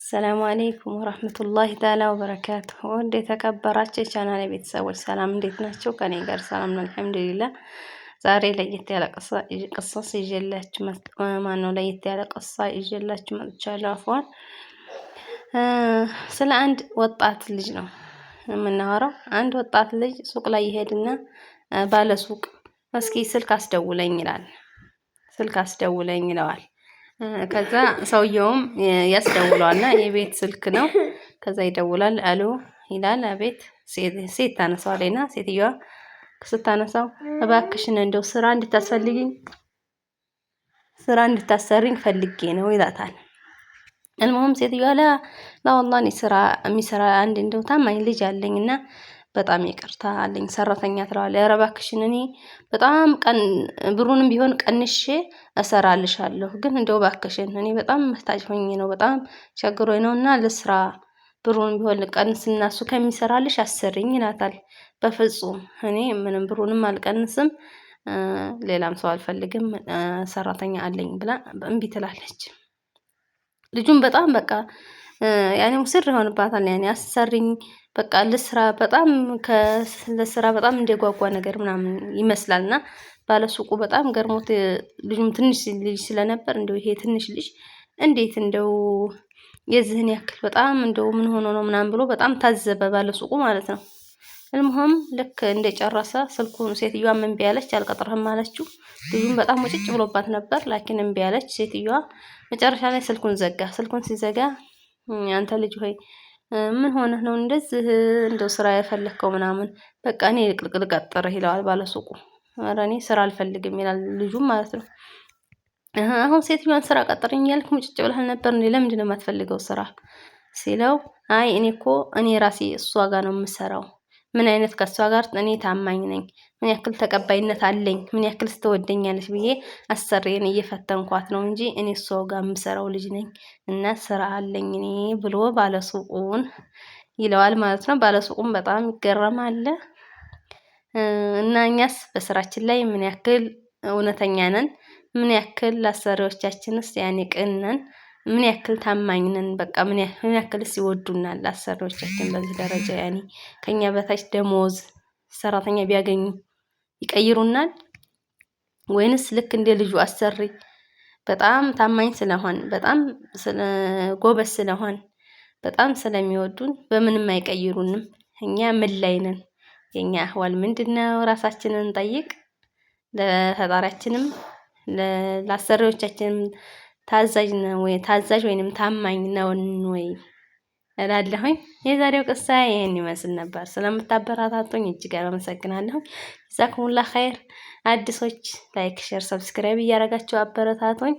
ሰላም አለይኩም ወራህመቱላሂ ተዓላ ወበረካቱሁ። ወንድ የተከበራችሁ የቻናሌ ቤተሰቦች ሰላም እንዴት ናቸው? ከኔ ጋር ሰላም ነው አልሐምዱሊላህ። ዛሬ ለየት ያለ ቅሳስ ይዤላችሁ ለየት ያለ ቅሳ ይዤላችሁ መጥቻለሁ። አፍዋን ስለ አንድ ወጣት ልጅ ነው የምናወራው። አንድ ወጣት ልጅ ሱቅ ላይ ይሄድና ባለ ሱቅ እስኪ ስልክ አስደውለኝ ይላል። ስልክ አስደውለኝ ይለዋል። ከዛ ሰውየውም ያስደውለዋልና የቤት ስልክ ነው። ከዛ ይደውላል። አሎ ይላል። አቤት። ሴት ታነሳዋለችና ሴትዮዋ ስታነሳው እባክሽን እንደው ስራ እንድታሰሪኝ ፈልጌ ነው ይላታል። المهم ሴትዮዋ ላ እኔ ስራ የሚሰራ አንድ እንደው ታማኝ ልጅ አለኝና በጣም ይቅርታ አለኝ ሰራተኛ ትለዋለች። ኧረ እባክሽን እኔ በጣም ብሩንም ቢሆን ቀንሼ እሰራልሻለሁ፣ ግን እንደው እባክሽን እኔ በጣም መህታጅ ሆኜ ነው፣ በጣም ቸግሮኝ ነውና ለስራ ብሩንም ቢሆን ልቀንስና እሱ ከሚሰራልሽ አሰሪኝ ይላታል። በፍጹም እኔ ምንም ብሩንም አልቀንስም፣ ሌላም ሰው አልፈልግም፣ ሰራተኛ አለኝ ብላ እምቢ ትላለች። ልጁም በጣም በቃ ያኔ ሙስር ይሆንባታል። ያኔ አሰሪኝ በቃ ለስራ በጣም ለስራ በጣም እንደጓጓ ነገር ምናምን ይመስላልና ባለሱቁ በጣም ገርሞት ልጁም ትንሽ ልጅ ስለነበር እንደው ይሄ ትንሽ ልጅ እንዴት እንደው የዚህን ያክል በጣም እንደው ምን ሆኖ ነው ምናምን ብሎ በጣም ታዘበ ባለሱቁ ማለት ነው። المهم ልክ እንደጨረሰ ስልኩን ሴትዮዋ እምቢ አለች፣ አልቀጥርህም አለችው። ልጁም በጣም ሙጭጭ ብሎባት ነበር፣ ላኪን እምቢ አለች ሴትዮዋ። መጨረሻ ላይ ስልኩን ዘጋ። ስልኩን ሲዘጋ አንተ ልጅ ሆይ ምን ሆነህ ነው እንደዚህ እንደው ስራ የፈለከው ምናምን፣ በቃ እኔ ልቅልቅል ቀጥረህ ይለዋል ባለሱቁ። ኧረ እኔ ስራ አልፈልግም ይላል ልጁም ማለት ነው። አሁን ሴትዮዋን ስራ ቀጥረኝ እያልክ ሙጭጭ ብለህ ነበር እንዴ? ለምንድን ነው የማትፈልገው ስራ ሲለው፣ አይ እኔ ራሴ እሷ ጋር ነው የምሰራው። ምን አይነት ከሷ ጋር እኔ ታማኝ ነኝ፣ ምን ያክል ተቀባይነት አለኝ፣ ምን ያክል ስትወደኛለች ብዬ አሰሪዬን እየፈተንኳት ነው እንጂ እኔ እሷ ጋር የምሰራው ልጅ ነኝ እና ስራ አለኝ እኔ ብሎ ባለሱቁን ይለዋል ማለት ነው። ባለሱቁም በጣም ይገረማል። እና እኛስ በስራችን ላይ ምን ያክል እውነተኛ ነን? ምን ያክል ለአሰሪዎቻችንስ ያኔ ቅን ነን? ምን ያክል ታማኝ ነን? በቃ ምን ያክልስ ይወዱናል አሰሪዎቻችን በዚህ ደረጃ? ያኔ ከኛ በታች ደሞዝ ሰራተኛ ቢያገኙ ይቀይሩናል ወይንስ ልክ እንደ ልጁ አሰሪ በጣም ታማኝ ስለሆን በጣም ጎበዝ ስለሆን በጣም ስለሚወዱን በምንም አይቀይሩንም? እኛ ምን ላይ ነን? የኛ አህዋል ምንድነው? ራሳችንን እንጠይቅ። ለፈጣሪያችንም ለአሰሪዎቻችንም ታዛዥ ወይንም ታማኝ ነውን ወይ እላለሁኝ። የዛሬው ቅሳ ይሄን ይመስል ነበር። ስለምታበረታቱኝ እጅግ አመሰግናለሁ። ጀዛኩሙላህ ኸይር። አዲሶች ላይክ፣ ሼር፣ ሰብስክራይብ እያደረጋችሁ አበረታቱኝ።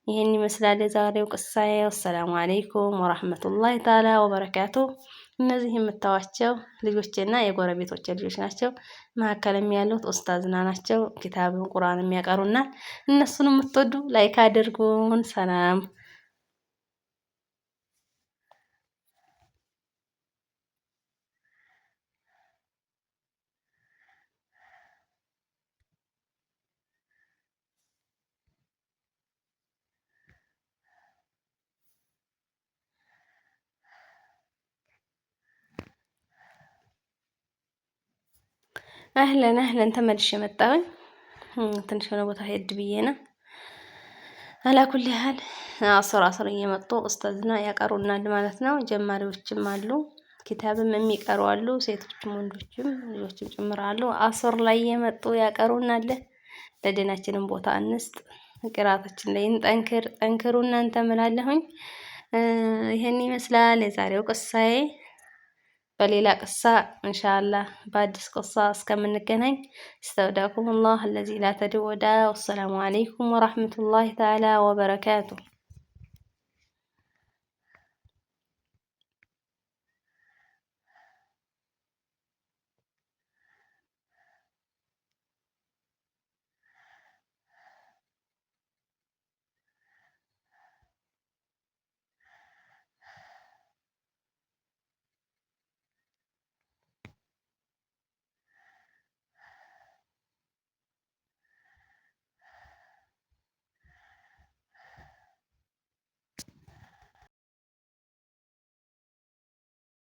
ይሄን ይመስላል የዛሬው ቅሳዬ። ወሰላሙ አለይኩም ወራህመቱላሂ ተዓላ ወበረካቱ። እነዚህ የምታዋቸው ልጆቼና የጎረቤቶቼ ልጆች ናቸው። መካከልም ያሉት ኡስታዝና ናቸው። ኪታብን ቁርአን የሚያቀሩና እነሱን የምትወዱ ላይክ አድርጉን። ሰላም አህለን ተመልሼ መጣሁኝ። ትንሽ የሆነ ቦታ ሄድ ብዬ ነው። አላኩል ያህል አስር እየመጡ ኡስታዝና ያቀሩናል ማለት ነው። ጀማሪዎችም አሉ፣ ኪታብም የሚቀሩ አሉ፣ ሴቶችም ወንዶችም ልጆችም ጭምር አሉ። አስር ላይ እየመጡ ያቀሩናል። ለዲናችንም ቦታ እንስጥ፣ ቅራታችን ላይ ጠንክሩ እናንተ እላለሁኝ። ይሄን ይመስላል የዛሬው ቅሳዬ። በሌላ ቅሳ ኢንሻአላህ በአዲስ ቅሳ እስከምንገናኝ እስተውዳኩሙላህ አለዚ ላ ተድዑ ወዳ። ወሰላሙ አለይኩም ወራህመቱላሂ ተዓላ ወበረካቱ።